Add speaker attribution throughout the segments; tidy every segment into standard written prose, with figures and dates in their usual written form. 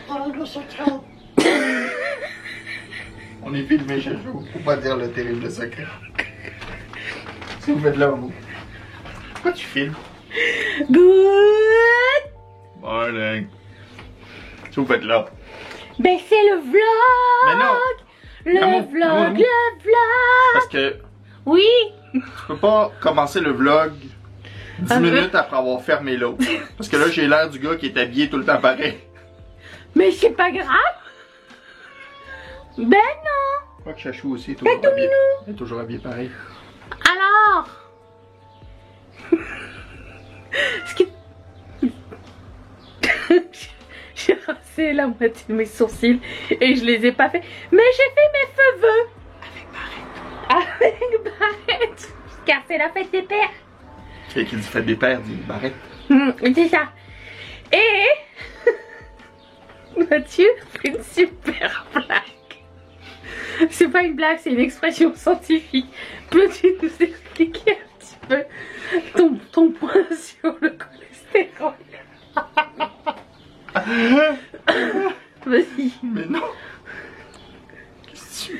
Speaker 1: terrible secret. On est filmé chez vous, faut pas dire le terrible secret. Si vous faites là, vous. Pourquoi tu filmes?
Speaker 2: Good
Speaker 1: Morning. Si vous faites là.
Speaker 2: Ben c'est le vlog.
Speaker 1: Mais non.
Speaker 2: Le vlog.
Speaker 1: Parce que
Speaker 2: Oui.
Speaker 1: tu peux pas commencer le vlog 10 minutes après avoir fermé l'autre. Parce que là, j'ai l'air du gars qui est habillé tout le temps pareil.
Speaker 2: Mais c'est pas grave. Ben non.
Speaker 1: Quoi que Chachou aussi est toujours
Speaker 2: Ben,
Speaker 1: habillé. Il est toujours habillé pareil.
Speaker 2: Alors. Ce qui... J'ai rincé la moitié de mes sourcils et je les ai pas fait. Mais j'ai fait mes cheveux. Avec Barrette. Car c'est la fête des pères.
Speaker 1: Et qui dit fête des pères dit Barrette.
Speaker 2: C'est ça. Et Mathieu fait une super blague. C'est pas une blague, c'est une expression scientifique. Peux-tu nous expliquer un petit peu ton point sur le cholestérol? Vas-y.
Speaker 1: Mais non. Qu'est-ce que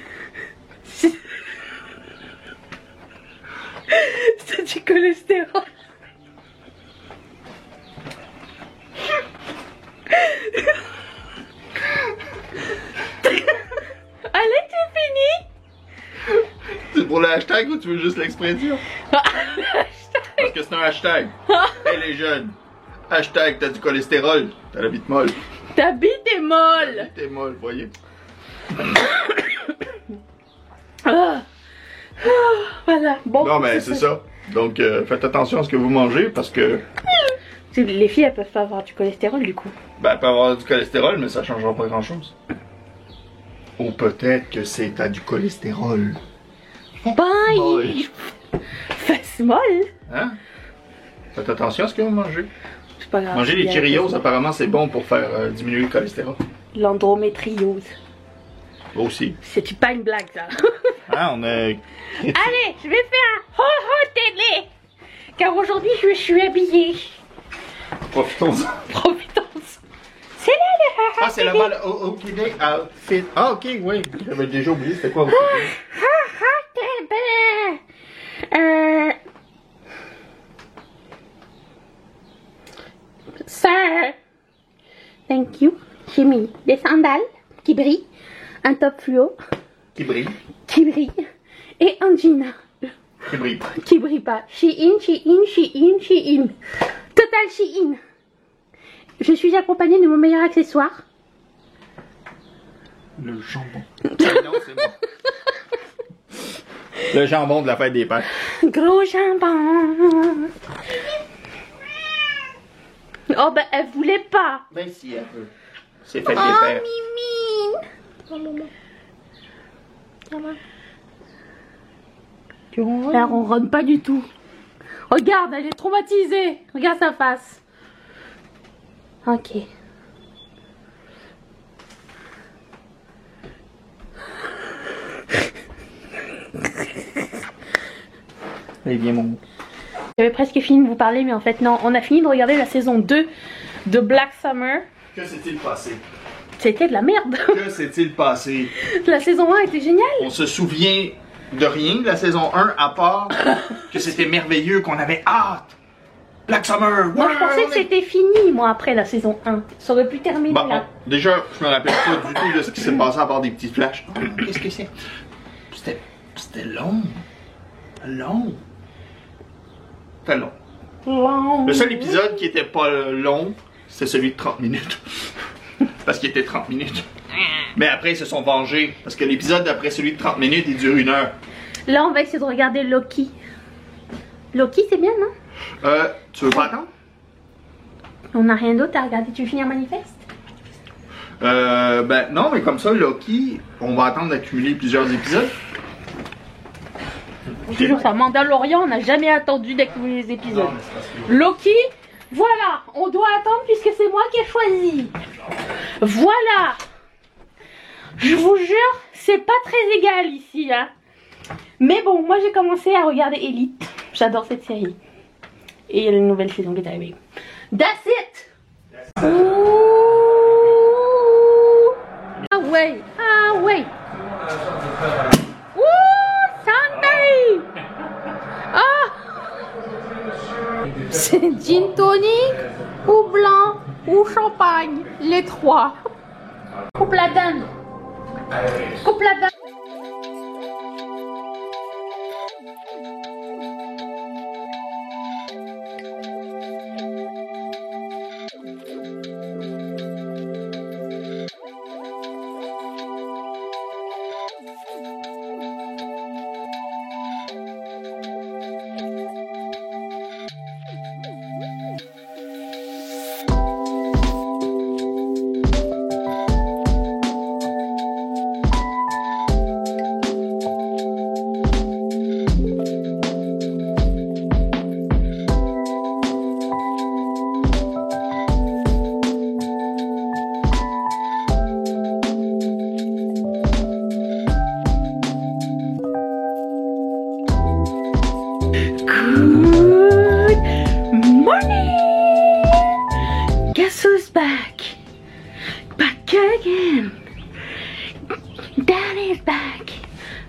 Speaker 1: tu...
Speaker 2: C'est du cholestérol. Allez, tu fini?
Speaker 1: C'est pour le hashtag ou tu veux juste l'expression? Parce que c'est un hashtag. Hey les jeunes. Hashtag t'as du cholestérol. T'as la bite molle.
Speaker 2: Ta bite est
Speaker 1: La
Speaker 2: molle.
Speaker 1: bite est molle, voyez.
Speaker 2: Ah. Ah, voilà. Bon.
Speaker 1: Non mais c'est ça. Donc faites attention à ce que vous mangez parce que...
Speaker 2: Les filles elles peuvent pas avoir du cholestérol du coup.
Speaker 1: Ben elle peut avoir du cholestérol mais ça changera pas grand chose. Ou peut-être que c'est t'as du cholestérol.
Speaker 2: Bye. Fesse molle.
Speaker 1: Hein? Faites attention à ce que vous mangez.
Speaker 2: C'est pas grave.
Speaker 1: Manger des Cheerios apparemment c'est bon pour faire diminuer le cholestérol.
Speaker 2: L'endométriose.
Speaker 1: Aussi.
Speaker 2: C'est pas une blague ça.
Speaker 1: Hein, on a...
Speaker 2: Allez, je vais faire un ho-ho télé. Car aujourd'hui je suis habillée.
Speaker 1: Profitons-en.
Speaker 2: Profitons. C'est là le ha-ha
Speaker 1: Ah, c'est la
Speaker 2: télé.
Speaker 1: balle outfit. Ah, ok, oui. J'avais déjà oublié, c'était quoi
Speaker 2: Ha-ha télé. Sir. Thank you. J'ai mis des sandales qui brillent, un top fluo
Speaker 1: Qui brille.
Speaker 2: qui brille et un jean
Speaker 1: Qui brille pas.
Speaker 2: qui brille pas. Shein. Total Shein. Je suis accompagnée de mon meilleur accessoire.
Speaker 1: Le jambon. Non, c'est bon. Le jambon de la fête des pères.
Speaker 2: Gros jambon. Oh ben elle voulait pas.
Speaker 1: Ben si, un peu. C'est fête
Speaker 2: Oh
Speaker 1: des pères.
Speaker 2: mimine. Elle ronronne pas du tout. Regarde, elle est traumatisée. Regarde sa face. Ok.
Speaker 1: Allez, viens mon...
Speaker 2: J'avais presque fini de vous parler, mais en fait non. On a fini de regarder la saison 2 de Black Summer.
Speaker 1: Que s'est-il passé?
Speaker 2: C'était de la merde.
Speaker 1: Que s'est-il passé?
Speaker 2: La saison 1 était géniale.
Speaker 1: On se souvient de rien de la saison 1 à part que c'était merveilleux, qu'on avait hâte. Black Summer!
Speaker 2: Moi je pensais que c'était fini, moi, après la saison 1. Ça aurait pu terminer
Speaker 1: Bon,
Speaker 2: là.
Speaker 1: déjà, je me rappelle pas du tout de ce qui s'est passé à part des petits flashs. Qu'est-ce que c'est? C'était long. Long. C'était long.
Speaker 2: Long.
Speaker 1: Le seul épisode qui était pas long, c'était celui de 30 minutes. Parce qu'il était 30 minutes. Mais après, ils se sont vengés. Parce que l'épisode d'après celui de 30 minutes, il dure 1 heure.
Speaker 2: Là, on va essayer de regarder Loki. Loki, c'est bien, non?
Speaker 1: Tu veux pas attendre?
Speaker 2: On n'a rien d'autre à regarder. Tu veux finir Manifeste?
Speaker 1: Ben non, mais comme ça, Loki, on va attendre d'accumuler plusieurs épisodes.
Speaker 2: Toujours ça. Mandalorian, on n'a jamais attendu d'accumuler les épisodes.
Speaker 1: Non, mais c'est parce que...
Speaker 2: Loki, voilà. On doit attendre puisque c'est moi qui ai choisi. Voilà. Je vous jure, c'est pas très égal ici, hein. Mais bon, moi j'ai commencé à regarder Elite. J'adore cette série. Et il y a une nouvelle saison qui est arrivée. That's it. Ouh. ouais, ah ouais. Ouh, Sunday. Ah. C'est gin tonic ou blanc ou champagne, les trois. Coupe la donne. Coupe la donne. Guess who's back? Back again. Danny's back.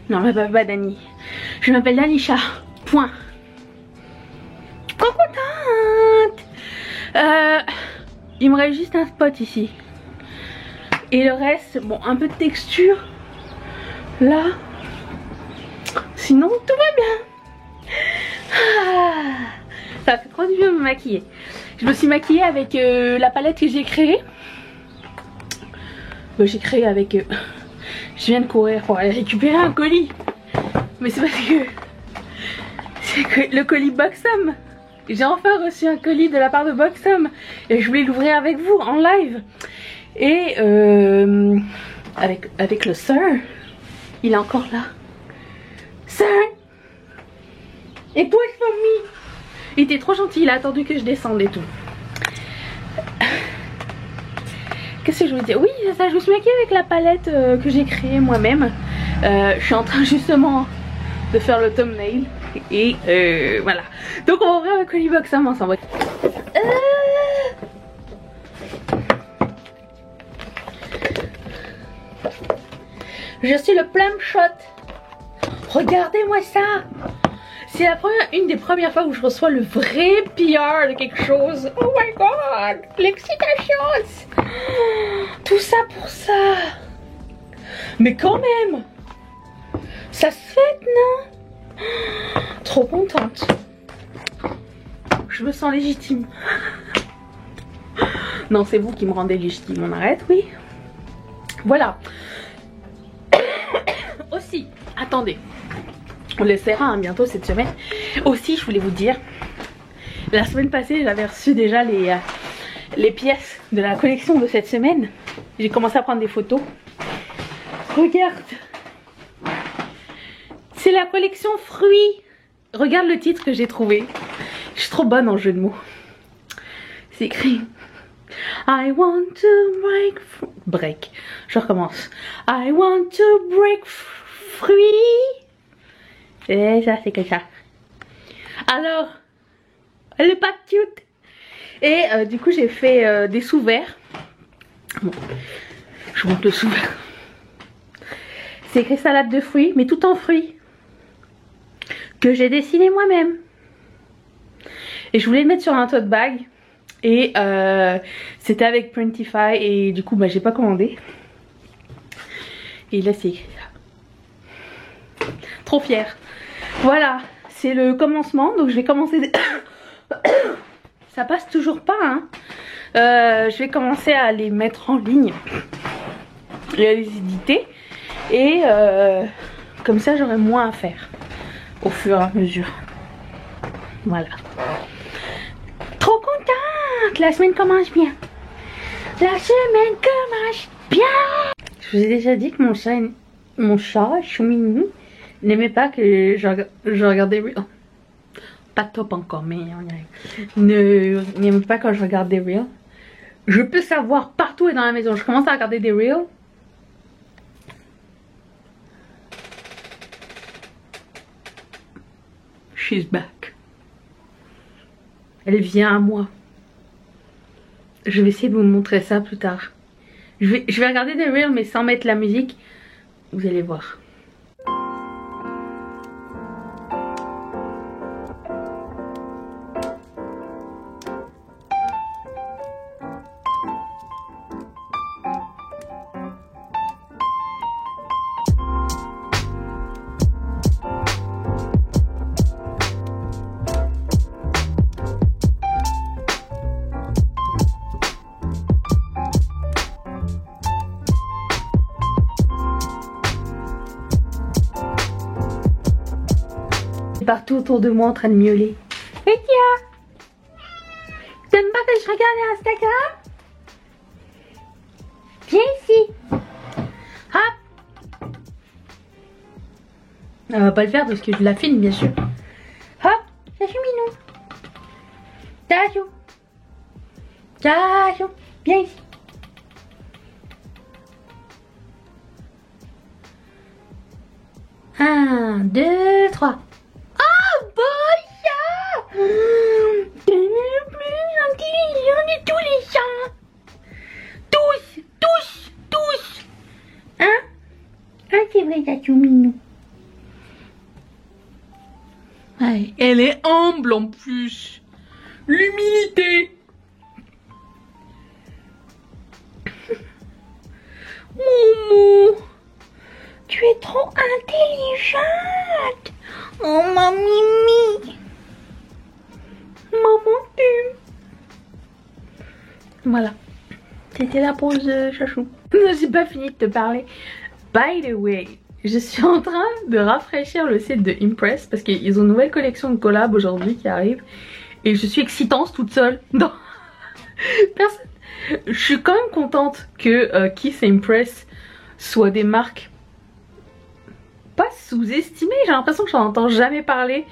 Speaker 2: Non, je m'appelle pas Danny. Je m'appelle Danisha. Point. Trop contente. Il me reste juste un spot ici. Et le reste, bon, un peu de texture. Là. Sinon, tout va bien. Ah, ça fait trop du bien de me maquiller. Je me suis maquillée avec la palette que j'ai créée. J'ai créé avec... je viens de courir pour aller récupérer un colis. Mais c'est parce que... c'est que le colis Boxom. J'ai enfin reçu un colis de la part de Boxom. Et je voulais l'ouvrir avec vous en live. Et avec le Sir. Il est encore là. Sir. Et toi, famille. Il était trop gentil, il a attendu que je descende et tout. Qu'est-ce que je veux dire? Oui, c'est ça, je me suis maquillée avec la palette que j'ai créée moi-même. Je suis en train justement de faire le thumbnail. Et voilà. Donc on va ouvrir le colis Boxom ensemble. Je suis le Plum Shot. Regardez-moi ça. C'est une des premières fois où je reçois le vrai PR de quelque chose. Oh my god, l'excitation. Tout ça pour ça. Mais quand même, ça se fête, non? Trop contente. Je me sens légitime. Non, c'est vous qui me rendez légitime. On arrête, oui. Voilà. Aussi, attendez. On l'essaiera hein, bientôt cette semaine. Aussi, je voulais vous dire, la semaine passée, j'avais reçu déjà les pièces de la collection de cette semaine. J'ai commencé à prendre des photos. Regarde. C'est la collection fruits. Regarde le titre que j'ai trouvé. Je suis trop bonne en jeu de mots. C'est écrit I want to break. Je recommence. I want to break fruits. Et ça, c'est que ça. Alors, elle est pas cute. Et du coup, j'ai fait des sous-verts. Bon, je vous montre le sous-vert. C'est écrit salade de fruits, mais tout en fruits. Que j'ai dessiné moi-même. Et je voulais le mettre sur un tote bag. Et c'était avec Printify. Et du coup, bah, j'ai pas commandé. Et là, c'est écrit ça. Trop fière. Voilà, c'est le commencement. Donc je vais commencer... Ça passe toujours pas, hein. Je vais commencer à les mettre en ligne. Et à les éditer. Et comme ça, j'aurai moins à faire. Au fur et à mesure. Voilà. Trop contente. La semaine commence bien. La semaine commence bien. Je vous ai déjà dit que mon chat, Choumini, n'aimait pas que je regardais Reels. Pas top encore, mais on y arrive. N'aimait pas quand je regarde des Reels. Je peux savoir partout et dans la maison. Je commence à regarder des Reels. She's back. Elle vient à moi. Je vais essayer de vous montrer ça plus tard. Je vais regarder des reels mais sans mettre la musique. Vous allez voir. Partout autour de moi en train de miauler. Et tiens, t'aimes pas que je regarde Instagram? Viens ici. Hop. Elle va pas le faire parce que je la filme bien sûr. Hop, ça fait minou. Tajou. Tajou. Viens ici. Un, deux, trois. T'es le plus intelligent de tous les chats. Tous. Hein? Ah, c'est vrai, t'as tout mignon. Ouais, elle est humble en plus. L'humilité. Moumou, tu es trop intelligente. Oh, ma Mimi. Maman t'aime. Voilà. C'était la pause chachou. Non, j'ai pas fini de te parler. By the way, je suis en train de rafraîchir le site de Impress parce qu'ils ont une nouvelle collection de collab aujourd'hui qui arrive. Et je suis excitante toute seule. Non. Personne. Je suis quand même contente que Kiss et Impress soient des marques pas sous-estimées. J'ai l'impression que j'en entends jamais parler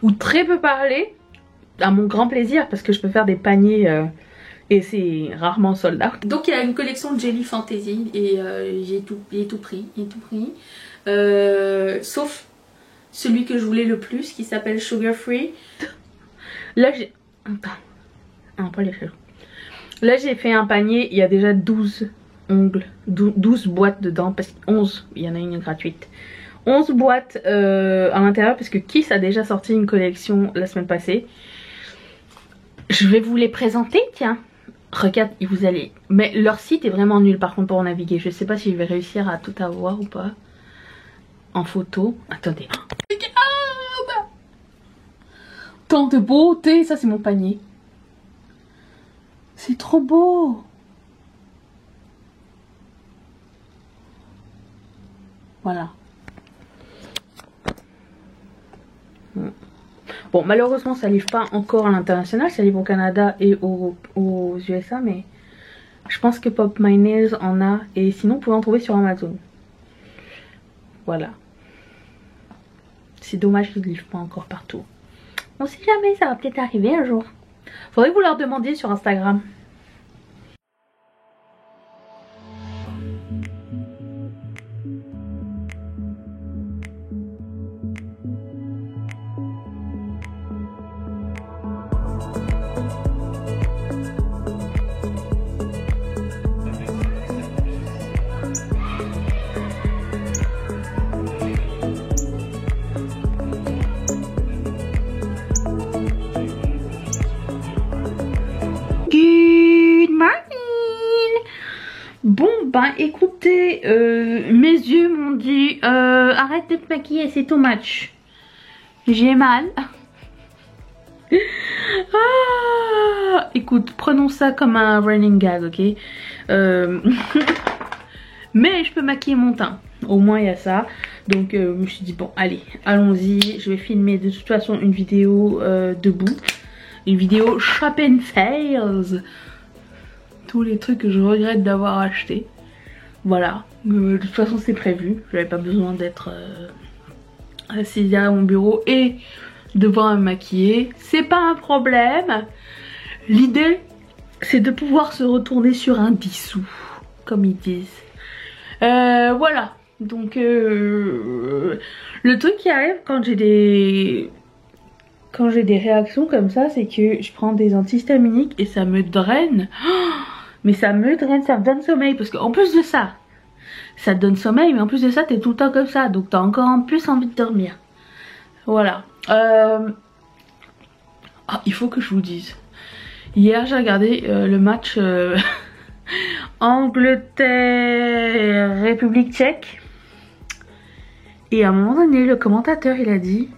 Speaker 2: ou très peu parler. À mon grand plaisir parce que je peux faire des paniers et c'est rarement sold out. Donc il y a une collection de Jelly Fantasy et j'ai tout pris. Sauf celui que je voulais le plus qui s'appelle Sugar Free. Là j'ai... Attends, pas les cheveux. Là j'ai fait un panier, il y a déjà 12 ongles, 12 boîtes dedans, parce que 11, il y en a une gratuite. 11 boîtes à l'intérieur parce que Kiss a déjà sorti une collection la semaine passée. Je vais vous les présenter, tiens. Regarde, vous allez... Mais leur site est vraiment nul par contre pour naviguer. Je sais pas si je vais réussir à tout avoir ou pas. En photo. Attendez. Regarde! Tant de beauté. Ça c'est mon panier. C'est trop beau. Voilà. Bon, malheureusement ça livre pas encore à l'international, ça livre au Canada et aux USA, mais je pense que Pop My Nails en a, et sinon vous pouvez en trouver sur Amazon. Voilà. C'est dommage qu'ils ne livrent pas encore partout. On sait jamais, ça va peut-être arriver un jour. Faudrait que vous leur demandiez sur Instagram. Ben écoutez, mes yeux m'ont dit arrête de te maquiller, c'est too much. J'ai mal. Écoute, prenons ça comme un running gag, ok. Mais je peux maquiller mon teint. Au moins il y a ça. Donc je me suis dit bon allez, allons-y. Je vais filmer de toute façon une vidéo debout. Une vidéo shop and fails. Tous les trucs que je regrette d'avoir acheté. Voilà, de toute façon c'est prévu, j'avais pas besoin d'être assise à mon bureau et devoir me maquiller, c'est pas un problème. L'idée c'est de pouvoir se retourner sur un dissous, comme ils disent. Voilà, donc le truc qui arrive quand j'ai des réactions comme ça, c'est que je prends des antihistaminiques et ça me draine. Mais ça me draine, ça me donne sommeil. Parce qu'en plus de ça, ça te donne sommeil. Mais en plus de ça, t'es tout le temps comme ça. Donc t'as encore en plus envie de dormir. Voilà. Ah, il faut que je vous dise. Hier, j'ai regardé le match Angleterre-République tchèque. Et à un moment donné, le commentateur, il a dit...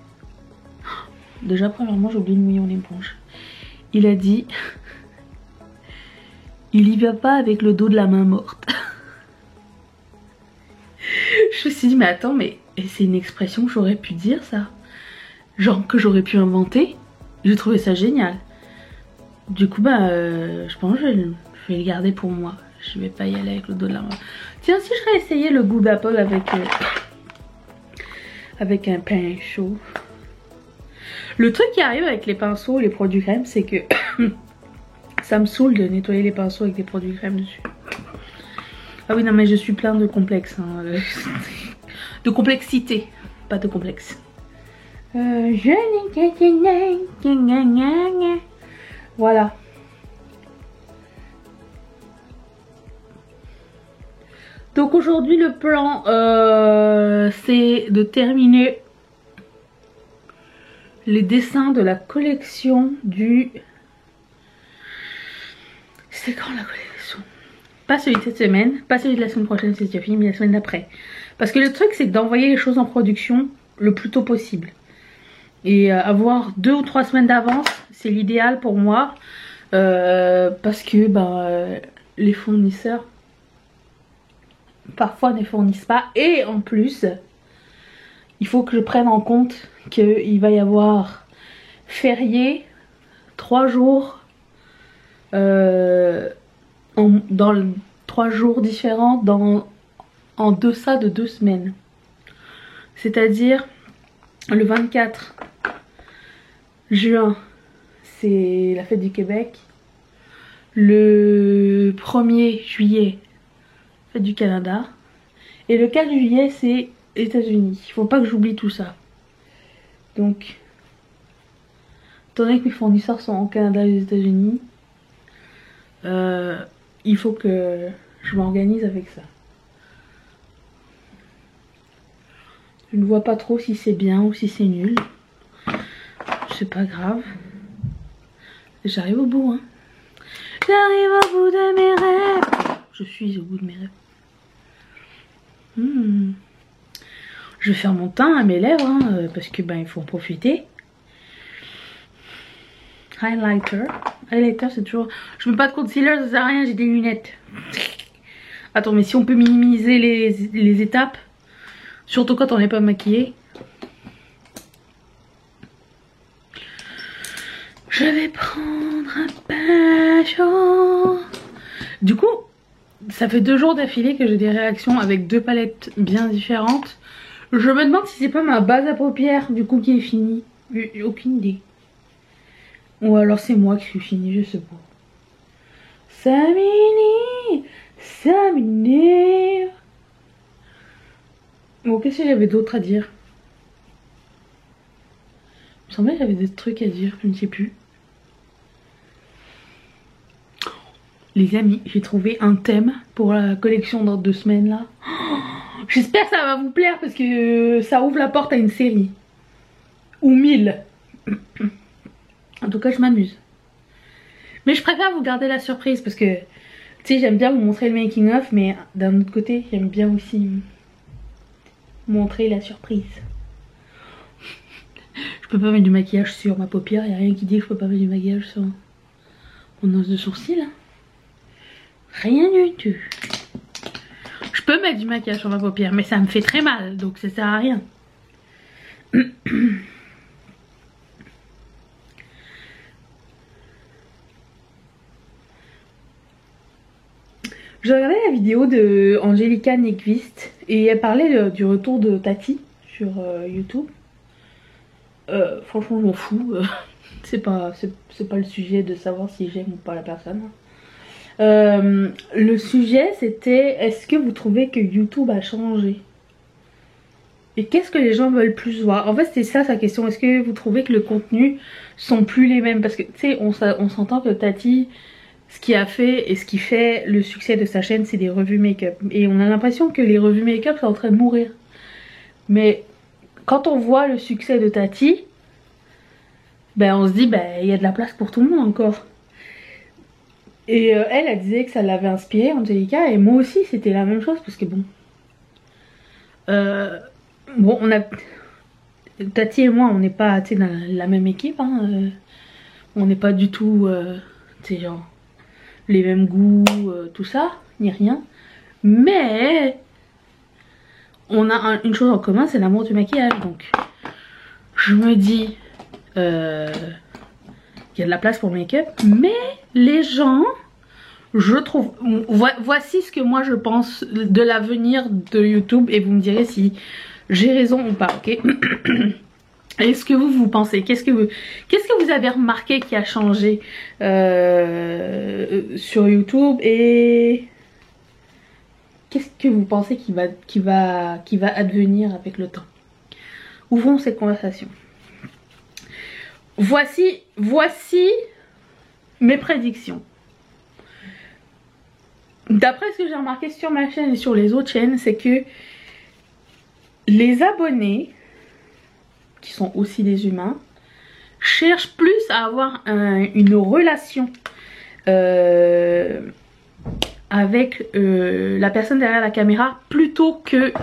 Speaker 2: Déjà, premièrement, j'ai oublié de mouiller l'éponge. Il a dit... Il y va pas avec le dos de la main morte. Je me suis dit, mais attends, mais c'est une expression que j'aurais pu dire, ça. Genre, que j'aurais pu inventer. J'ai trouvé ça génial. Du coup, bah, je pense que je vais le garder pour moi. Je vais pas y aller avec le dos de la main. Tiens, si je réessayais le goût d'Apple avec un pinceau. Le truc qui arrive avec les pinceaux et les produits crème, c'est que ça me saoule de nettoyer les pinceaux avec des produits crème dessus. Ah oui, non, mais je suis plein de complexes. Hein. De complexité, pas de complexe. Voilà. Donc aujourd'hui le plan c'est de terminer les dessins de la collection du... C'est quand la collection? Pas celui de cette semaine, pas celui de la semaine prochaine, c'est déjà fini, mais la semaine d'après. Parce que le truc c'est d'envoyer les choses en production le plus tôt possible. Et avoir 2 ou 3 semaines d'avance, c'est l'idéal pour moi. Parce que les fournisseurs parfois ne fournissent pas. Et en plus, il faut que je prenne en compte qu'il va y avoir férié 3 jours dans 3 jours différents en deçà de 2 semaines. C'est-à-dire le 24 juin, c'est la fête du Québec. Le 1er juillet, fête du Canada. Et le 4 juillet, c'est États-Unis. Il faut pas que j'oublie tout ça. Donc, étant donné que mes fournisseurs sont au Canada et aux États-Unis, il faut que je m'organise avec ça. Je ne vois pas trop si c'est bien ou si c'est nul. C'est pas grave. J'arrive au bout, hein. J'arrive au bout de mes rêves. Je suis au bout de mes rêves. Je vais faire mon teint à mes lèvres, hein, parce que il faut en profiter. Highlighter. Highlighter, c'est toujours... Je mets pas de concealer, ça sert à rien, j'ai des lunettes. Attends, mais si on peut minimiser les étapes, surtout quand on n'est pas maquillé. Je vais prendre un pinceau. Du coup, ça fait 2 jours d'affilée que j'ai des réactions avec 2 palettes bien différentes. Je me demande si c'est pas ma base à paupières du coup qui est finie. J'ai aucune idée. Ou alors c'est moi qui suis finie, je sais pas. Samini. Bon, qu'est-ce que j'avais d'autre à dire? Il me semblait que j'avais des trucs à dire, je ne sais plus. Les amis, j'ai trouvé un thème pour la collection dans 2 semaines là. J'espère que ça va vous plaire parce que ça ouvre la porte à une série. Ou 1000. En tout cas, je m'amuse. Mais je préfère vous garder la surprise parce que, tu sais, j'aime bien vous montrer le making of, mais d'un autre côté, j'aime bien aussi montrer la surprise. Je peux pas mettre du maquillage sur ma paupière, y a rien qui dit que je peux pas mettre du maquillage sur mon os de sourcil. Hein. Rien du tout. Je peux mettre du maquillage sur ma paupière, mais ça me fait très mal, donc ça sert à rien. J'ai regardé la vidéo de Angelica Nyqvist et elle parlait du retour de Tati sur YouTube. Franchement, je m'en fous. C'est pas le sujet de savoir si j'aime ou pas la personne. Le sujet c'était: est-ce que vous trouvez que YouTube a changé? Et qu'est-ce que les gens veulent plus voir? En fait c'était ça sa question. Est-ce que vous trouvez que le contenu sont plus les mêmes? Parce que tu sais, on s'entend que Tati, ce qui a fait et ce qui fait le succès de sa chaîne, c'est des revues make-up. Et on a l'impression que les revues make-up sont en train de mourir. Mais quand on voit le succès de Tati, ben on se dit, ben il y a de la place pour tout le monde encore. Et elle disait que ça l'avait inspirée, Angelica, et moi aussi c'était la même chose, parce que bon... bon, on a... Tati et moi, on n'est pas dans la même équipe, hein, on n'est pas du tout, genre, les mêmes goûts, tout ça, ni rien. Mais on a une chose en commun, c'est l'amour du maquillage. Donc je me dis qu'il y a de la place pour le make-up, mais les gens, je trouve, voici ce que moi je pense de l'avenir de YouTube, et vous me direz si j'ai raison ou pas, ok? Est-ce que vous pensez? Qu'est-ce que vous avez remarqué qui a changé sur YouTube, et qu'est-ce que vous pensez qui va advenir avec le temps? Ouvrons cette conversation. Voici mes prédictions. D'après ce que j'ai remarqué sur ma chaîne et sur les autres chaînes, c'est que les abonnés, qui sont aussi des humains, cherchent plus à avoir une relation avec la personne derrière la caméra, plutôt que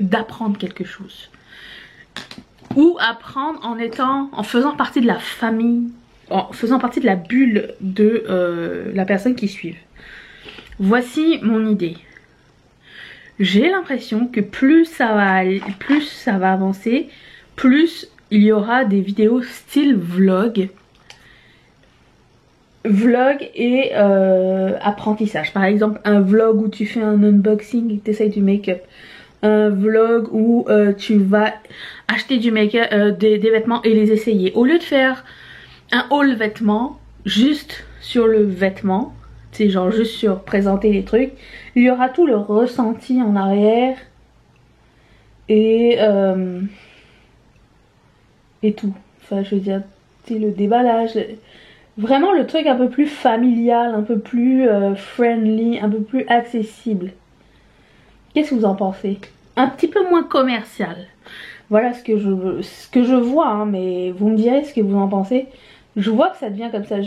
Speaker 2: d'apprendre quelque chose, ou apprendre en faisant partie de la famille, en faisant partie de la bulle de la personne qui suit. Voici mon idée. J'ai l'impression que plus ça va avancer, plus il y aura des vidéos style vlog et apprentissage. Par exemple, un vlog où tu fais un unboxing et que tu essayes du make-up. Un vlog où tu vas acheter du make-up, des vêtements et les essayer. Au lieu de faire un haul vêtements, juste sur le vêtement, c'est genre juste sur présenter les trucs, il y aura tout le ressenti en arrière et tout. Enfin, je veux dire, c'est le déballage. Vraiment le truc un peu plus familial, un peu plus friendly, un peu plus accessible. Qu'est-ce que vous en pensez? Un petit peu moins commercial. Voilà ce que je vois, hein, mais vous me direz ce que vous en pensez. Je vois que ça devient comme ça.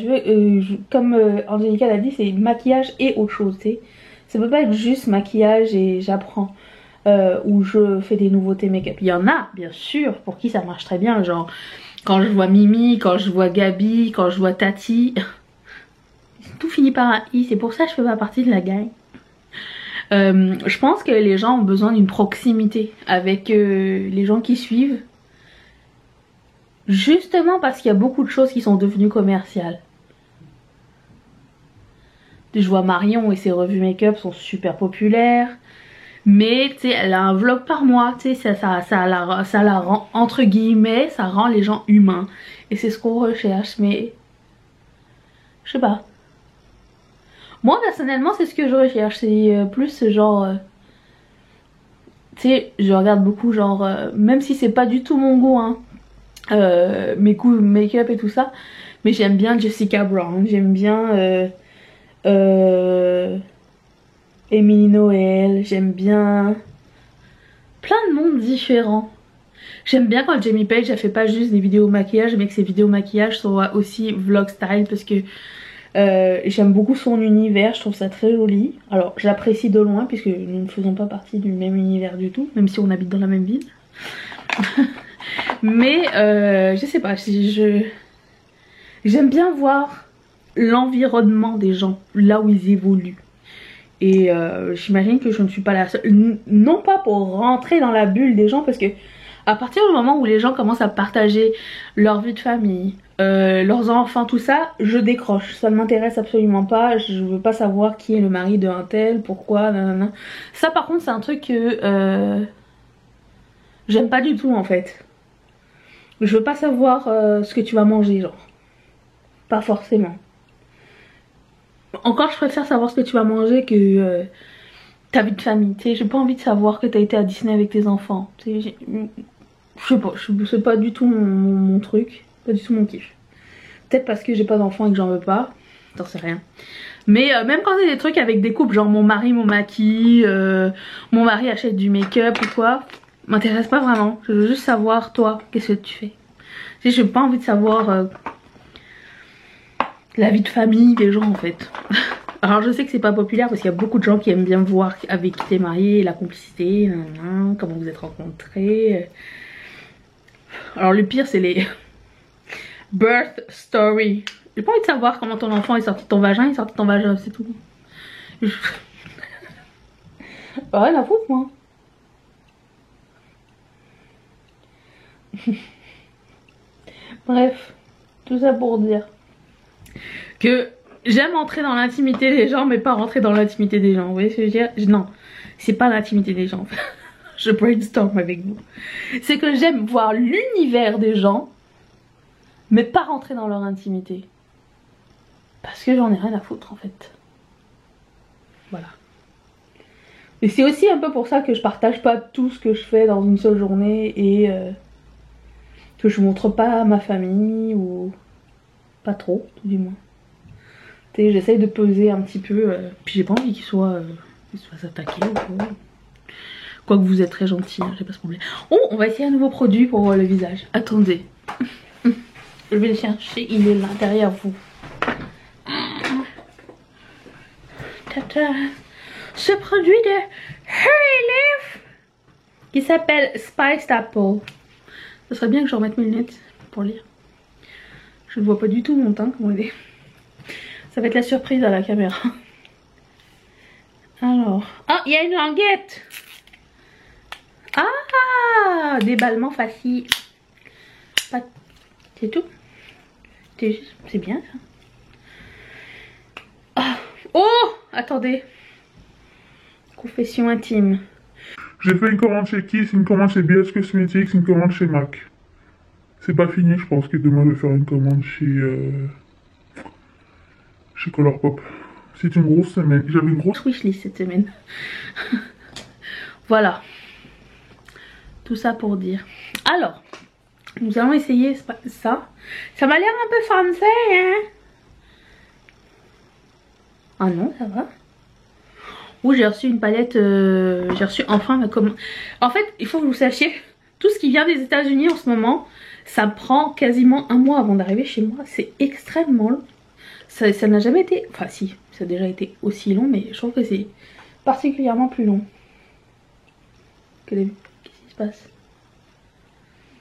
Speaker 2: Comme Angelica l'a dit, c'est maquillage et autre chose. Ça peut pas être juste maquillage et j'apprends. Ou je fais des nouveautés make-up. Il y en a, bien sûr, pour qui ça marche très bien. Genre, quand je vois Mimi, quand je vois Gabi, quand je vois Tati. Tout finit par un i. C'est pour ça que je fais pas partie de la gang. Je pense que les gens ont besoin d'une proximité avec les gens qui suivent. Justement parce qu'il y a beaucoup de choses qui sont devenues commerciales. Je vois Marion et ses revues make-up sont super populaires. Mais tu sais, elle a un vlog par mois. Tu sais, ça la rend, entre guillemets, ça rend les gens humains. Et c'est ce qu'on recherche. Mais je sais pas. Moi personnellement c'est ce que je recherche. C'est plus genre... tu sais, je regarde beaucoup genre... même si c'est pas du tout mon goût, hein. Mes goûts make-up et tout ça, mais j'aime bien Jessica Brown, j'aime bien Emily Noël, j'aime bien plein de monde différents. J'aime bien quand Jamie Page elle fait pas juste des vidéos maquillage, mais que ses vidéos maquillage sont aussi vlog style, parce que j'aime beaucoup son univers, je trouve ça très joli. Alors j'apprécie de loin puisque nous ne faisons pas partie du même univers du tout, même si on habite dans la même ville. Mais je sais pas, j'aime bien voir l'environnement des gens, là où ils évoluent. Et j'imagine que je ne suis pas la seule, non pas pour rentrer dans la bulle des gens, parce que à partir du moment où les gens commencent à partager leur vie de famille, leurs enfants, tout ça, je décroche. Ça ne m'intéresse absolument pas, je veux pas savoir qui est le mari d'un tel, pourquoi, nanana. Ça par contre c'est un truc que j'aime pas du tout en fait. Je veux pas savoir ce que tu vas manger, genre. Pas forcément. Encore je préfère savoir ce que tu vas manger que ta vie de famille. Tu sais, j'ai pas envie de savoir que t'as été à Disney avec tes enfants. Tu sais, je sais pas, c'est pas du tout mon truc. Pas du tout mon kiff. Peut-être parce que j'ai pas d'enfant et que j'en veux pas. J'en sais rien. Mais même quand c'est des trucs avec des couples, genre mon mari mon maquille, mon mari achète du make-up ou quoi, m'intéresse pas vraiment. Je veux juste savoir toi, qu'est-ce que tu fais. Tu sais, j'ai pas envie de savoir la vie de famille des gens en fait. Alors je sais que c'est pas populaire parce qu'il y a beaucoup de gens qui aiment bien voir avec qui t'es marié, la complicité, comment vous êtes rencontrés. Alors le pire c'est les birth story. J'ai pas envie de savoir comment ton enfant est sorti de ton vagin, il est sorti de ton vagin, c'est tout. Rien à foutre moi. Bref, tout ça pour dire que j'aime entrer dans l'intimité des gens mais pas rentrer dans l'intimité des gens. Vous voyez ce que je veux dire? Non, c'est pas l'intimité des gens. Je brainstorm avec vous. C'est que j'aime voir l'univers des gens mais pas rentrer dans leur intimité. Parce que j'en ai rien à foutre en fait. Voilà. Et c'est aussi un peu pour ça que je partage pas tout ce que je fais dans une seule journée et que je montre pas à ma famille ou pas trop, tout du moins. Tu sais, j'essaye de peser un petit peu, puis j'ai pas envie qu'ils soient attaqués ou quoi. Quoique vous êtes très gentil, hein, j'ai pas ce problème. Oh, on va essayer un nouveau produit pour le visage. Attendez. Je vais le chercher, il est là derrière vous. Tata. Ce produit de Hurry qui s'appelle Spiced Apple. Ça serait bien que je remette mes lunettes pour lire. Je ne vois pas du tout mon teint, comment il est. Ça va être la surprise à la caméra. Alors. Ah, il y a une languette. Ah, déballement facile. C'est tout. C'est bien ça. Ah. Oh, attendez. Confession intime.
Speaker 3: J'ai fait une commande chez Kiss, une commande chez BH Cosmetics, une commande chez MAC. C'est pas fini, je pense que demain je vais faire une commande chez Colourpop. C'est une grosse semaine. J'avais une grosse
Speaker 2: wishlist cette semaine. Voilà. Tout ça pour dire. Alors, nous allons essayer ça. Ça m'a l'air un peu français, hein? Ah non, ça va. Oh, j'ai reçu une palette. J'ai reçu enfin ma commande. En fait, il faut que vous sachiez, tout ce qui vient des États-Unis en ce moment, ça prend quasiment un mois avant d'arriver chez moi. C'est extrêmement long. Ça n'a jamais été. Enfin, si, ça a déjà été aussi long, mais je trouve que c'est particulièrement plus long. Qu'est-ce qui se passe?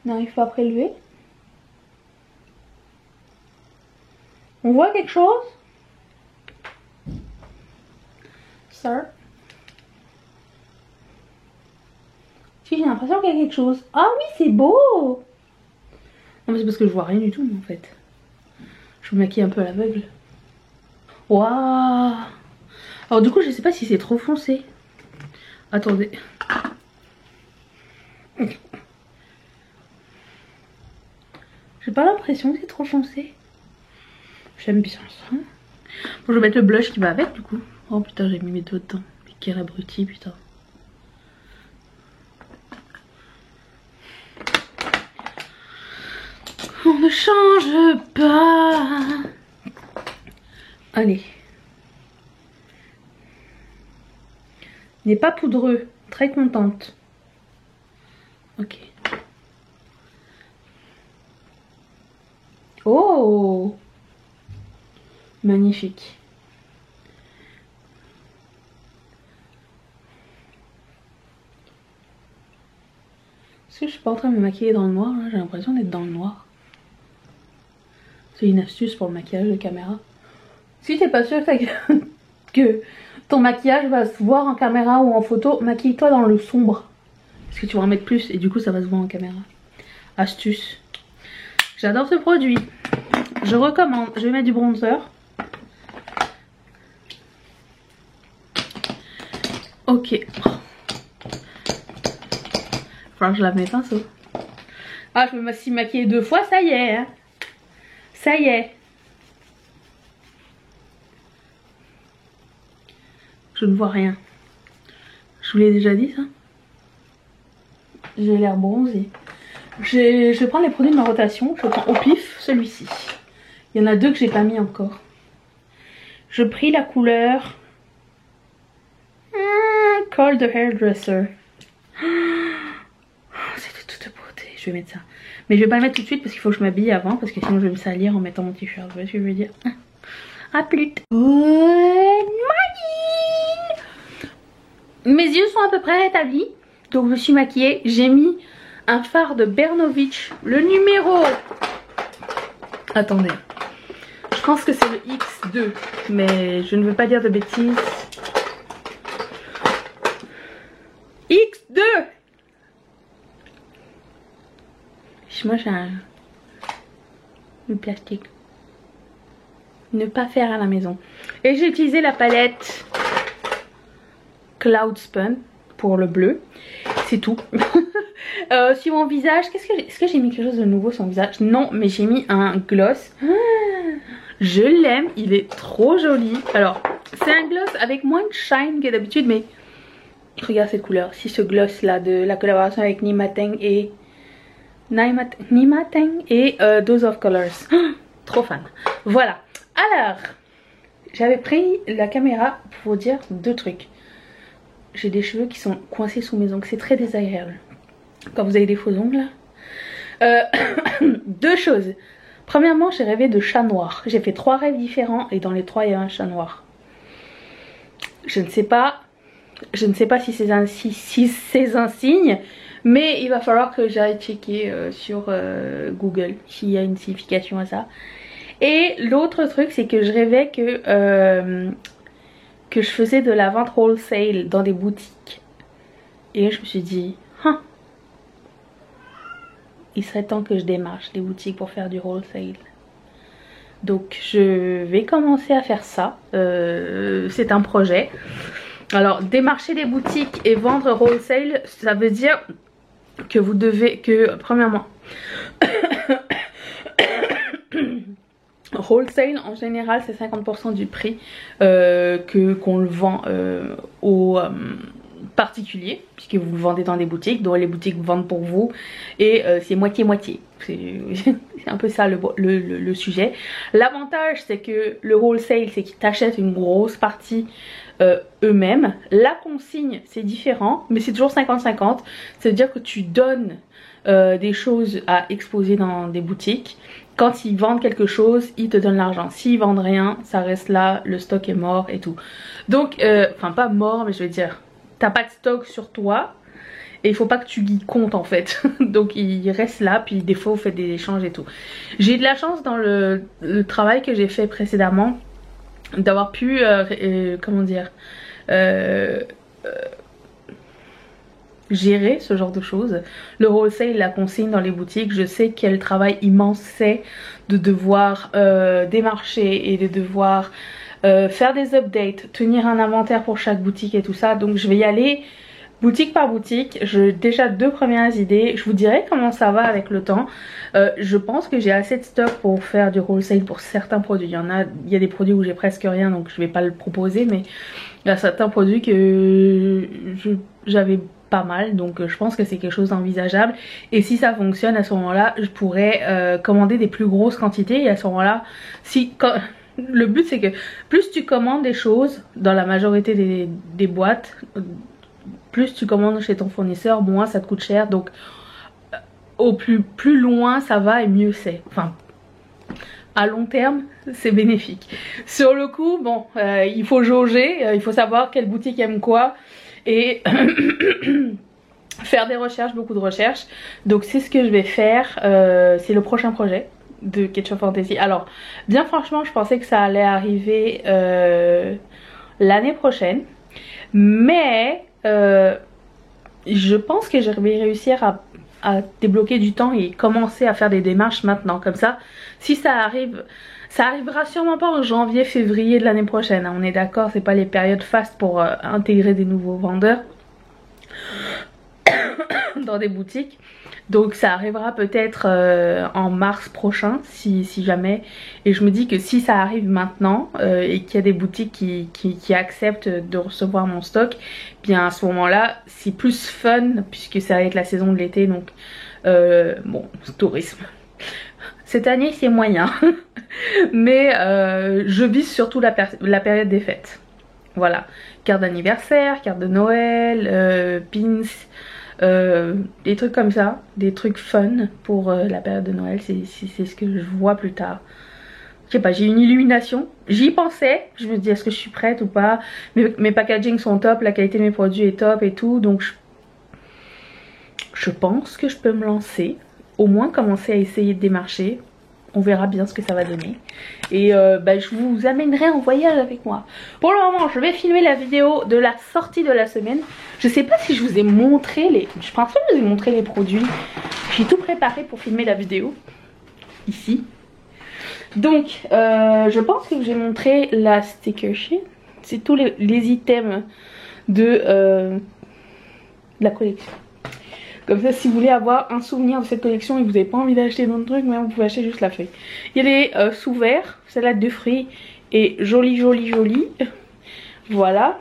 Speaker 2: N'arrive pas à prélever. On voit quelque chose? Sir? Si, j'ai l'impression qu'il y a quelque chose. Ah oui, c'est beau! Non, mais c'est parce que je vois rien du tout, en fait. Je me maquille un peu à l'aveugle. Waouh! Alors, du coup, je sais pas si c'est trop foncé. Attendez. J'ai pas l'impression que c'est trop foncé. J'aime bien ça. Bon, je vais mettre le blush qui va avec, du coup. Oh putain, j'ai mis mes doigts dedans. Mais quel abruti, putain. On ne change pas. Allez. N'est pas poudreux. Très contente. Ok. Oh! Magnifique. Est-ce que je suis pas en train de me maquiller dans le noir là? J'ai l'impression d'être dans le noir. C'est une astuce pour le maquillage de caméra. Si t'es pas sûr que ton maquillage va se voir en caméra ou en photo, maquille-toi dans le sombre. Parce que tu vas en mettre plus et du coup ça va se voir en caméra. Astuce. J'adore ce produit. Je recommande. Je vais mettre du bronzer. Ok. Il faudra que je lave mes pinceaux. Ah, je me suis maquillée 2 fois, ça y est. Hein. Ça y est. Je ne vois rien. Je vous l'ai déjà dit ça. J'ai l'air bronzée. Je vais prendre les produits de ma rotation. Je prends au pif celui-ci. Il y en a 2 que j'ai pas mis encore. Je pris la couleur Call the Hairdresser. C'est de toute beauté. Je vais mettre ça. Mais je vais pas le mettre tout de suite parce qu'il faut que je m'habille avant. Parce que sinon je vais me salir en mettant mon t-shirt. Vous voyez ce que je veux dire? A plus. Good morning. Mes yeux sont à peu près rétablis. Donc je suis maquillée. J'ai mis un fard de Bernovitch. Le numéro... Attendez. Je pense que c'est le X2. Mais je ne veux pas dire de bêtises. X2. Moi j'ai du plastique. Ne pas faire à la maison. Et j'ai utilisé la palette Cloud Spun pour le bleu. C'est tout. Sur mon visage, est-ce que j'ai mis quelque chose de nouveau sur mon visage? Non, mais j'ai mis un gloss. Je l'aime, il est trop joli. Alors, c'est un gloss avec moins de shine que d'habitude, mais regarde cette couleur. Si ce gloss là de la collaboration avec Nimateng et Dose of Colors. Trop fan. Voilà. Alors, j'avais pris la caméra pour vous dire 2 trucs. J'ai des cheveux qui sont coincés sous mes ongles. C'est très désagréable. Quand vous avez des faux ongles là. 2 choses. Premièrement, j'ai rêvé de chat noir. J'ai fait 3 rêves différents et dans les 3 il y a un chat noir. Je ne sais pas si c'est un signe. Mais il va falloir que j'aille checker sur Google s'il y a une signification à ça. Et l'autre truc, c'est que je rêvais que je faisais de la vente wholesale dans des boutiques. Et là, je me suis dit, il serait temps que je démarche des boutiques pour faire du wholesale. Donc je vais commencer à faire ça. C'est un projet. Alors démarcher des boutiques et vendre wholesale, ça veut dire que vous devez, premièrement wholesale en général c'est 50% du prix qu'on le vend aux particuliers, puisque vous le vendez dans des boutiques, dont les boutiques vendent pour vous, et c'est moitié-moitié. C'est un peu ça le sujet. L'avantage c'est que le wholesale c'est qu'ils t'achètent une grosse partie eux-mêmes. La consigne c'est différent, mais c'est toujours 50-50. Ça veut dire que tu donnes des choses à exposer dans des boutiques. Quand ils vendent quelque chose, ils te donnent l'argent. S'ils vendent rien, ça reste là, le stock est mort et tout. Donc, enfin pas mort, mais je veux dire, t'as pas de stock sur toi et il faut pas que tu y comptes en fait. Donc il reste là, puis des fois vous faites des échanges et tout. J'ai eu de la chance dans le travail que j'ai fait précédemment d'avoir pu, comment dire, gérer ce genre de choses. Le wholesale, la consigne dans les boutiques, je sais quel travail immense c'est de devoir démarcher et de devoir faire des updates, tenir un inventaire pour chaque boutique et tout ça. Donc je vais y aller boutique par boutique. J'ai déjà 2 premières idées. Je vous dirai comment ça va avec le temps. Je pense que j'ai assez de stock pour faire du wholesale pour certains produits. Il y a des produits où j'ai presque rien, donc je vais pas le proposer, mais il y a certains produits que j'avais pas mal, donc je pense que c'est quelque chose d'envisageable. Et si ça fonctionne, à ce moment là je pourrais commander des plus grosses quantités. Et à ce moment là, le but c'est que plus tu commandes des choses dans la majorité des boîtes, plus tu commandes chez ton fournisseur, moins ça te coûte cher. Donc au plus loin ça va et mieux c'est. Enfin, à long terme c'est bénéfique. Sur le coup, bon, il faut jauger, il faut savoir quelle boutique aime quoi et faire des recherches, beaucoup de recherches. Donc c'est ce que je vais faire, c'est le prochain projet de Ketchup Fantasy. Alors bien franchement je pensais que ça allait arriver l'année prochaine, mais je pense que je vais réussir à débloquer du temps et commencer à faire des démarches maintenant. Comme ça, si ça arrive, ça arrivera sûrement pas en janvier, février de l'année prochaine, hein. On est d'accord, c'est pas les périodes fastes pour intégrer des nouveaux vendeurs dans des boutiques. Donc ça arrivera peut-être en mars prochain si jamais. Et je me dis que si ça arrive maintenant et qu'il y a des boutiques qui acceptent de recevoir mon stock, bien à ce moment là c'est plus fun puisque ça va être la saison de l'été. Donc bon, tourisme, Cette année c'est moyen. Mais je vise surtout la période des fêtes. Voilà, carte d'anniversaire, carte de Noël, pins, des trucs comme ça, des trucs fun pour la période de Noël, c'est ce que je vois plus tard. Je sais pas, j'ai une illumination, j'y pensais, je me dis est-ce que je suis prête ou pas, mes packaging sont top, la qualité de mes produits est top et tout, donc je pense que je peux me lancer, au moins commencer à essayer de démarcher. On verra bien ce que ça va donner. Et je vous amènerai en voyage avec moi. Pour le moment, je vais filmer la vidéo de la sortie de la semaine. Je sais pas si je vous ai montré les... Je pense pas que je vous ai montré les produits. J'ai tout préparé pour filmer la vidéo. Ici. Donc, je pense que j'ai montré la sticker sheet. C'est tous les items de la collection. Comme ça, si vous voulez avoir un souvenir de cette collection et que vous n'avez pas envie d'acheter d'autres trucs, mais vous pouvez acheter juste la feuille. Il y a les sous-verts, salade de fruits et joli. Voilà.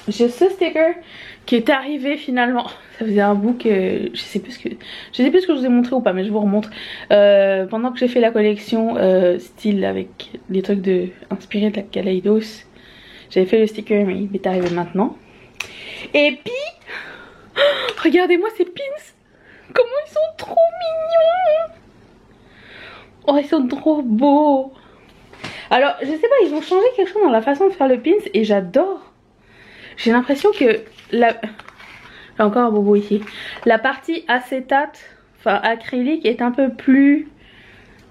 Speaker 2: J'ai ce sticker qui est arrivé finalement. Ça faisait un bout que je sais plus ce que je vous ai montré ou pas, mais je vous remontre. Pendant que j'ai fait la collection style avec des trucs inspirés de la Kaleidos, j'avais fait le sticker, mais il est arrivé maintenant. Et puis regardez-moi ces pins. Comment ils sont trop mignons. Oh, ils sont trop beaux. Alors, je sais pas, ils ont changé quelque chose dans la façon de faire le pins et j'adore. J'ai l'impression que j'ai encore un bobo ici. La partie acétate, enfin acrylique, est un peu plus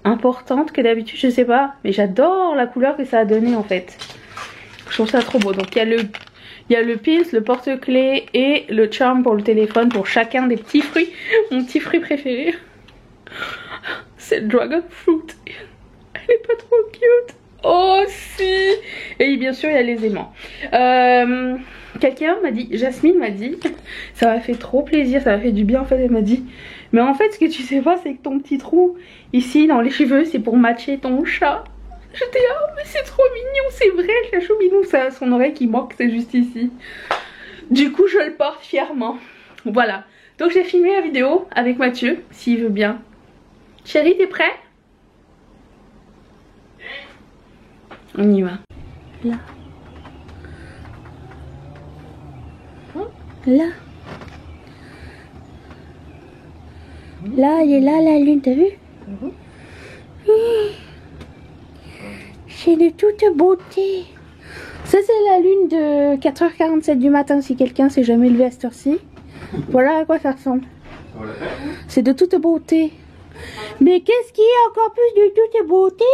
Speaker 2: importante que d'habitude, je sais pas. Mais j'adore la couleur que ça a donné en fait. Je trouve ça trop beau. Donc il y a le pins, le porte-clés et le charm pour le téléphone pour chacun des petits fruits. Mon petit fruit préféré, c'est le dragon fruit. Elle est pas trop cute. Oh si. Et bien sûr il y a les aimants. Quelqu'un m'a dit, Jasmine m'a dit, ça m'a fait trop plaisir, ça m'a fait du bien en fait. Elle m'a dit, mais en fait ce que tu sais pas c'est que ton petit trou ici dans les cheveux c'est pour matcher ton chat. J'étais là, oh, mais c'est trop mignon, c'est vrai, le chat chouminou, ça a son oreille qui manque, c'est juste ici. Du coup, je le porte fièrement. Voilà. Donc, j'ai filmé la vidéo avec Mathieu, s'il veut bien. Chérie, t'es prêt? On y va. Là. Là. Là, elle est là, la lune, t'as vu? C'est de toute beauté. Ça c'est la lune de 4h47 du matin si quelqu'un s'est jamais levé à cette heure-ci. Voilà à quoi ça ressemble. C'est de toute beauté. Mais qu'est-ce qui est encore plus de toute beauté?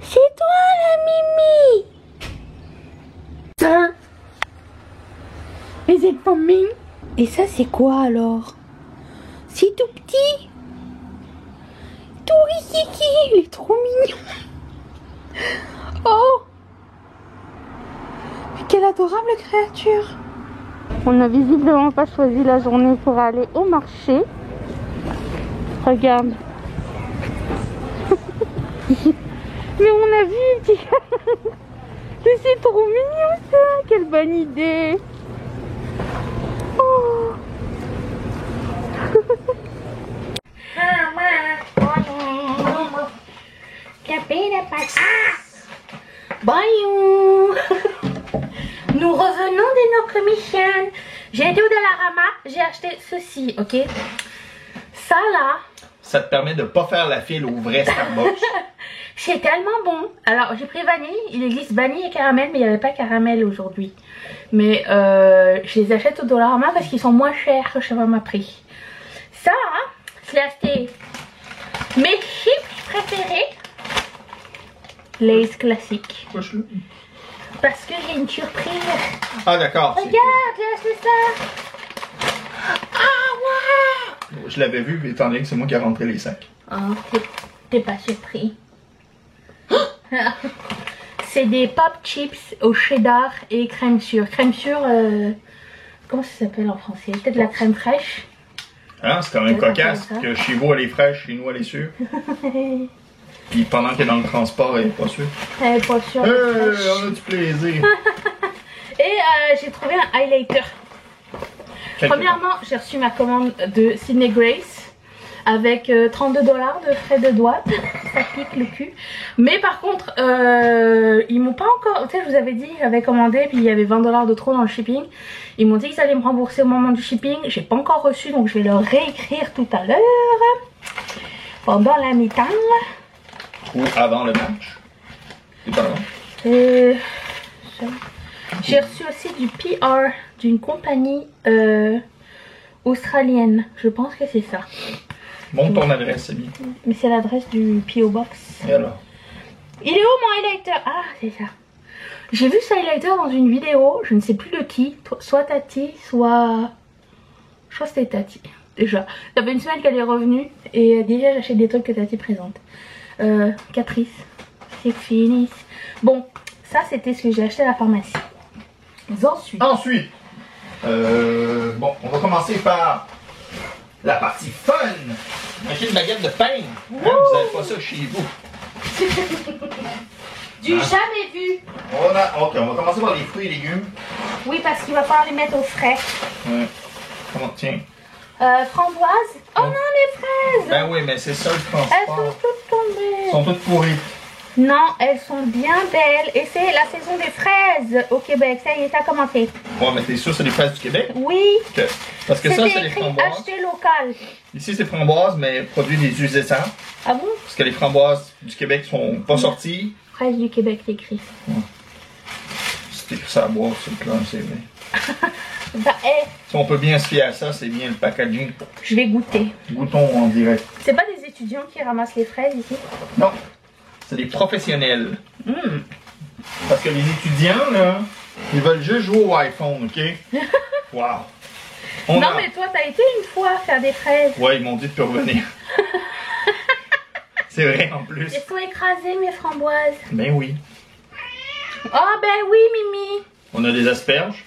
Speaker 2: C'est toi la Mimi. Ça. Is it for me? Et ça c'est quoi alors? C'est tout petit. Tout ici, il est trop mignon. Oh, mais quelle adorable créature. On n'a visiblement pas choisi la journée pour aller au marché. Regarde. Mais on a vu petit. Mais c'est trop mignon ça. Quelle bonne idée. Oh. Bonjour. Nous revenons de notre mission. J'ai été au Dollarama, j'ai acheté ceci, ok? Ça là,
Speaker 1: ça te permet de pas faire la file au vrai Starbucks.
Speaker 2: c'est tellement bon. Alors j'ai pris vanille, il existe vanille et caramel, mais il n'y avait pas caramel aujourd'hui. Mais je les achète au Dollarama parce qu'ils sont moins chers que chez ma prix. Ça, hein, je l'ai acheté. Mes chips préférés, Lay's classiques. Parce que j'ai une surprise. Ah d'accord. Regarde, j'ai acheté ça. Ah ouais.
Speaker 1: Je l'avais vu, étant donné que c'est moi qui ai rentré les sacs.
Speaker 2: Oh, t'es pas surpris. C'est des pop chips au cheddar et crème sûre. Crème sûre, comment ça s'appelle en français? Peut-être la crème fraîche.
Speaker 1: Hein, c'est quand même cocasse que chez vous elle est fraîche, chez nous elle est sûre. Puis pendant qu'elle est dans le transport, elle est pas sûre. Elle est pas sûre. On a du plaisir.
Speaker 2: Et j'ai trouvé un highlighter. Premièrement, j'ai reçu ma commande de Sydney Grace. avec 32 $ de frais de douane. Ça pique le cul. Mais par contre, ils m'ont pas encore... Tu sais, je vous avais dit, j'avais commandé, puis il y avait 20 $ de trop dans le shipping. Ils m'ont dit qu'ils allaient me rembourser au moment du shipping. J'ai pas encore reçu, donc je vais leur réécrire tout à l'heure. Pendant la mi-temps.
Speaker 1: Ou avant le match. C'est pas long.
Speaker 2: J'ai reçu aussi du PR d'une compagnie australienne. Je pense que c'est ça.
Speaker 1: Montre ton adresse, c'est bien.
Speaker 2: Mais c'est l'adresse du PO Box.
Speaker 1: Et alors?
Speaker 2: Il est où mon highlighter? Ah, c'est ça. J'ai vu ce highlighter dans une vidéo, je ne sais plus de qui. Soit Tati, soit... Je crois que c'était Tati. Déjà. Ça fait une semaine qu'elle est revenue. Et déjà j'achète des trucs que Tati présente. Caprice. C'est fini. Bon, ça c'était ce que j'ai acheté à la pharmacie. Ensuite.
Speaker 1: Bon, on va commencer par la partie fun. Acheter une baguette de pain. Hein, vous n'avez pas ça chez vous.
Speaker 2: Du jamais vu.
Speaker 1: Ok, on va commencer par les fruits et légumes.
Speaker 2: Oui, parce qu'il va falloir les mettre au frais.
Speaker 1: Ouais. Comment, tiens.
Speaker 2: Framboises. Oh non, les fraises.
Speaker 1: Ben oui, mais c'est ça le transport.
Speaker 2: Elles sont toutes tombées.
Speaker 1: Elles sont toutes pourries.
Speaker 2: Non, elles sont bien belles. Et c'est la saison des fraises au Québec. Ça y est, ça a commencé.
Speaker 1: Ouais, mais t'es sûr que c'est les fraises du Québec?
Speaker 2: Oui.
Speaker 1: Okay. Parce que ça, c'est les
Speaker 2: écrit
Speaker 1: framboises.
Speaker 2: acheter local.
Speaker 1: Ici, c'est framboises, mais produit des huiles essences.
Speaker 2: Ah bon?
Speaker 1: Parce que les framboises du Québec sont pas sorties.
Speaker 2: Fraises du Québec, c'est écrit.
Speaker 1: Ouais. C'est écrit ça à boire, c'est clair, c'est vrai.
Speaker 2: Bah,
Speaker 1: Si on peut bien se fier à ça, c'est bien le packaging.
Speaker 2: Je vais goûter.
Speaker 1: Goûtons en direct.
Speaker 2: C'est pas des étudiants qui ramassent les fraises ici?
Speaker 1: Non, c'est des professionnels. Parce que les étudiants, là, ils veulent juste jouer au iPhone, ok? Wow.
Speaker 2: Non, mais toi, t'as été une fois faire des fraises.
Speaker 1: Ouais, ils m'ont dit de plus revenir. C'est vrai, en plus.
Speaker 2: Elles sont écrasées, mes framboises.
Speaker 1: Ben oui.
Speaker 2: Oh, ben oui, Mimi.
Speaker 1: On a des asperges.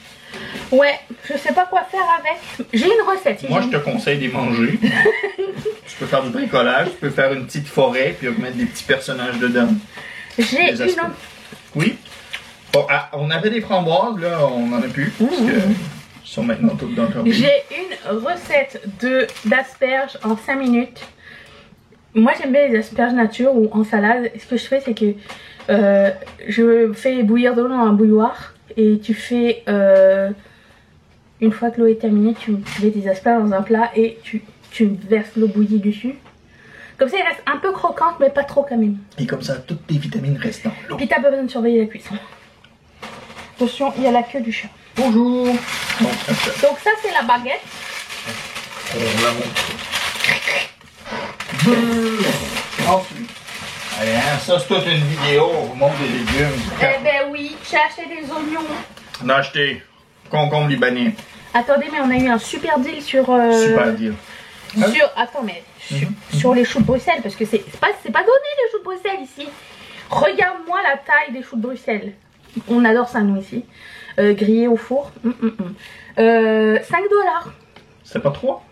Speaker 2: Ouais, je sais pas quoi faire avec. J'ai une recette.
Speaker 1: Moi, je te conseille de les manger. Tu peux faire du bricolage, tu peux faire une petite forêt, puis mettre des petits personnages dedans.
Speaker 2: J'ai une autre.
Speaker 1: Oui. Bon, on avait des framboises, là, on n'en a plus. Parce que ils sont maintenant toutes dans le carré.
Speaker 2: J'ai une recette d'asperges en 5 minutes. Moi, j'aime bien les asperges nature ou en salade. Ce que je fais, c'est que je fais bouillir de l'eau dans un bouilloire. Et tu fais, une fois que l'eau est terminée, tu mets des asperges dans un plat et tu verses l'eau bouillie dessus. Comme ça, il reste un peu croquante, mais pas trop quand même.
Speaker 1: Et comme ça, toutes les vitamines restent dans l'eau.
Speaker 2: Puis t'as pas besoin de surveiller la cuisson. Attention, il y a la queue du chat.
Speaker 1: Bonjour.
Speaker 2: Donc ça, c'est la baguette.
Speaker 1: On la montre. Ensuite. Allez, hein, ça, c'est toute une vidéo. On vous montre des légumes.
Speaker 2: Eh ben oui, j'ai acheté des oignons.
Speaker 1: On a acheté concombre libanais.
Speaker 2: Attendez, mais on a eu un super deal sur...
Speaker 1: Super deal.
Speaker 2: Attends, mais sur les choux de Bruxelles, parce que c'est pas donné les choux de Bruxelles ici. Regarde-moi la taille des choux de Bruxelles. On adore ça, nous, ici. Grillés au four. 5 $.
Speaker 1: C'était pas 3?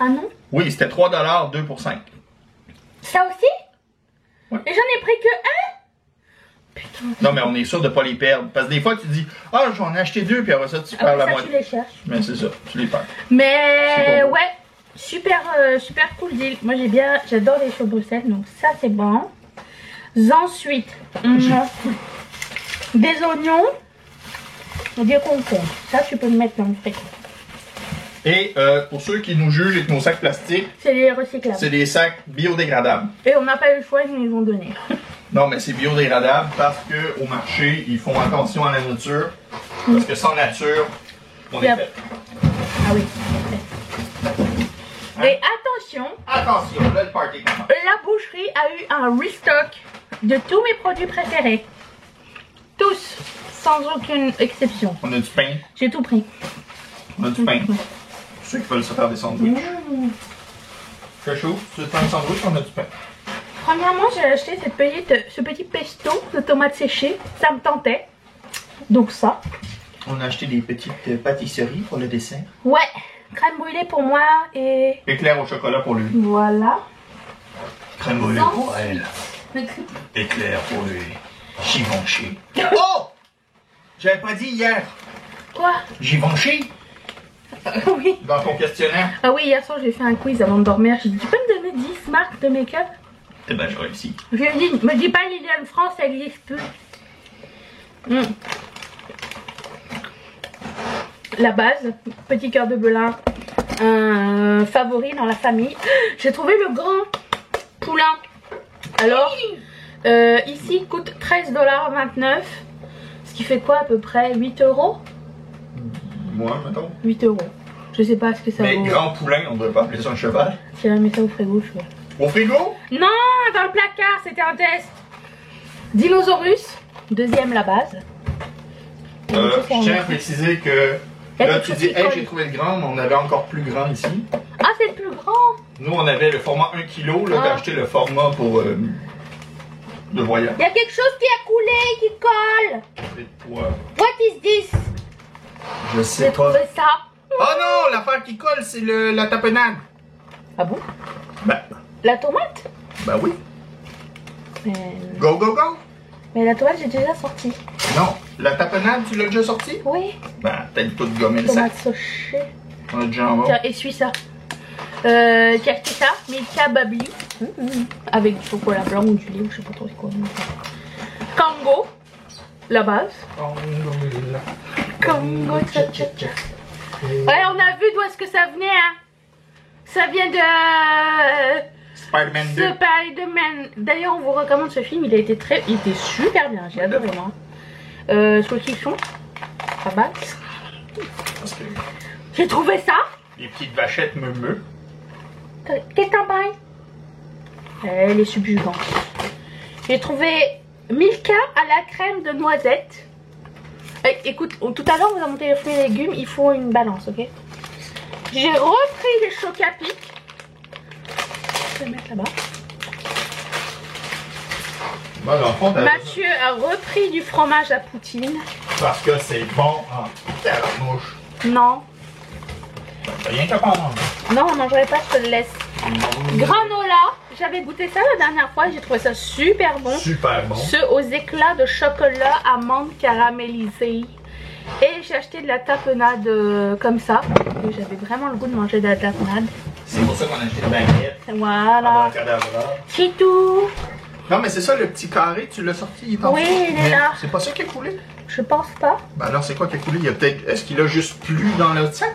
Speaker 2: Ah non?
Speaker 1: Oui, c'était 3 $, 2 pour 5.
Speaker 2: Ça aussi?
Speaker 1: Ouais.
Speaker 2: Et j'en ai pris que 1? Putain.
Speaker 1: Non, mais on est sûr de pas les perdre. Parce que des fois, tu dis, ah, j'en ai acheté 2, puis après ça, tu perds la moitié.
Speaker 2: Tu les cherches.
Speaker 1: Mais c'est ça, tu les perds.
Speaker 2: Mais ouais, super cool deal. Moi, j'adore les choux de Bruxelles, donc ça, c'est bon. Ensuite, des oignons et des concombres. Ça, tu peux le mettre dans le frigo.
Speaker 1: Et pour ceux qui nous jugent avec nos sacs plastiques,
Speaker 2: c'est des recyclables.
Speaker 1: C'est des sacs biodégradables.
Speaker 2: Et on n'a pas eu le choix, ils nous les ont donné.
Speaker 1: Non, mais c'est biodégradable parce qu'au marché, ils font attention à la nature. Parce que sans nature, on est fait.
Speaker 2: Ah oui. Hein? Et attention.
Speaker 1: Attention, là le party commence.
Speaker 2: La boucherie a eu un restock de tous mes produits préférés. Tous, sans aucune exception.
Speaker 1: On a du pain.
Speaker 2: J'ai tout pris.
Speaker 1: On a du pain. Pour ceux qui veulent se faire des sandwichs. Très chaud, tu veux te faire un sandwich, on a du pain.
Speaker 2: Premièrement, j'ai acheté ce petit pesto de tomates séchées. Ça me tentait. Donc ça.
Speaker 1: On a acheté des petites pâtisseries pour le dessert.
Speaker 2: Ouais. Crème brûlée pour moi et...
Speaker 1: Éclair au chocolat pour lui.
Speaker 2: Voilà.
Speaker 1: Crème brûlée pour elle. Éclair pour lui. Givenchy. Oh! J'avais pas dit hier.
Speaker 2: Quoi?
Speaker 1: Givenchy.
Speaker 2: Oui.
Speaker 1: Dans ton questionnaire?
Speaker 2: Ah oui, hier soir j'ai fait un quiz avant de dormir. J'ai dit, tu peux me donner 10 marques de make-up?
Speaker 1: Eh ben, j'ai réussi.
Speaker 2: Je lui ai dit, me dis pas Liliane France, ça existe plus. La base, petit cœur de Belin, un favori dans la famille. J'ai trouvé le grand poulain. Alors, ici il coûte 13,29 $. Ce qui fait quoi à peu près 8 €?
Speaker 1: Moi, mettons.
Speaker 2: 8 €. Je sais pas ce que ça
Speaker 1: Mais
Speaker 2: vaut.
Speaker 1: grand poulain, on devrait pas appeler ça un cheval.
Speaker 2: Tiens, mets ça au frigo, je vois.
Speaker 1: Au frigo?
Speaker 2: Non, dans le placard, c'était un test. Dinosaurus, deuxième la base.
Speaker 1: Je tiens à préciser que
Speaker 2: Il y a
Speaker 1: là
Speaker 2: quelque
Speaker 1: tu
Speaker 2: chose
Speaker 1: dis
Speaker 2: qui
Speaker 1: hey
Speaker 2: colle.
Speaker 1: j'ai trouvé le grand, mais on avait encore plus grand ici.
Speaker 2: Ah, c'est le plus grand.
Speaker 1: Nous on avait le format 1 kg, là t'as acheté le format pour de voyage.
Speaker 2: Il y a quelque chose qui a coulé, qui colle.
Speaker 1: C'est toi.
Speaker 2: What is this?
Speaker 1: Je sais
Speaker 2: J'ai
Speaker 1: pas.
Speaker 2: trouvé ça.
Speaker 1: Oh non, l'affaire qui colle c'est la tapenade.
Speaker 2: Ah bon?
Speaker 1: Ben
Speaker 2: La tomate?
Speaker 1: oui.
Speaker 2: Mais,
Speaker 1: Go go go.
Speaker 2: mais la tomate, j'ai déjà sorti.
Speaker 1: Non, la tapenade tu l'as déjà sorti?
Speaker 2: Oui,
Speaker 1: Ben t'as tout gommé le sac.
Speaker 2: tomate séchée.
Speaker 1: On a déjà en bas.
Speaker 2: Tiens, essuie ça. J'ai acheté ça, Milka Babli. Avec du chocolat blanc ou du lait, ou je sais pas trop c'est quoi. Kango, la base. Kango, tcha tcha tcha. Ouais, on a vu d'où est-ce que ça venait, hein. Ça vient de
Speaker 1: Spider-Man 2.
Speaker 2: Spider-Man. D'ailleurs, on vous recommande ce film, il était super bien, j'ai adoré moi. Saucisson, à base.
Speaker 1: Parce que
Speaker 2: J'ai trouvé ça.
Speaker 1: les petites vachettes me.
Speaker 2: Qu'est-ce que t'en penses? Elle est subjugante. J'ai trouvé Milka à la crème de noisette. Écoute, tout à l'heure on vous a monté les fruits et légumes, il faut une balance, ok? J'ai repris les chocs à pic. Je vais le mettre là-bas.
Speaker 1: Moi dans le fond t'as
Speaker 2: Mathieu a repris du fromage à poutine.
Speaker 1: parce que c'est bon en tabarnouche.
Speaker 2: Non,
Speaker 1: T'as rien qu'à prendre.
Speaker 2: non, on mangerait pas, je te le laisse. Granola, j'avais goûté ça la dernière fois, j'ai trouvé ça super bon.
Speaker 1: Super bon.
Speaker 2: Ceux aux éclats de chocolat amande caramélisée. Et j'ai acheté de la tapenade comme ça. Et j'avais vraiment le goût de manger de la tapenade.
Speaker 1: C'est pour ça qu'on a acheté une baguette.
Speaker 2: Voilà.
Speaker 1: Abracadabra.
Speaker 2: C'est tout.
Speaker 1: Non mais c'est ça le petit carré, tu l'as sorti, il est en
Speaker 2: Oui,
Speaker 1: dessous.
Speaker 2: il est
Speaker 1: Mais
Speaker 2: là.
Speaker 1: C'est pas ça qui a coulé?
Speaker 2: Je pense pas.
Speaker 1: Ben alors c'est quoi qui a coulé? Il y a peut-être. Est-ce qu'il a juste plu dans le sac?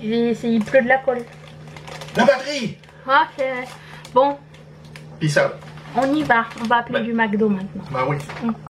Speaker 2: Il pleut de la colle.
Speaker 1: La batterie!
Speaker 2: Ah, c'est... Bon,
Speaker 1: Pis ça.
Speaker 2: on y va. On va appeler
Speaker 1: Ben.
Speaker 2: du McDo maintenant.
Speaker 1: Ben oui.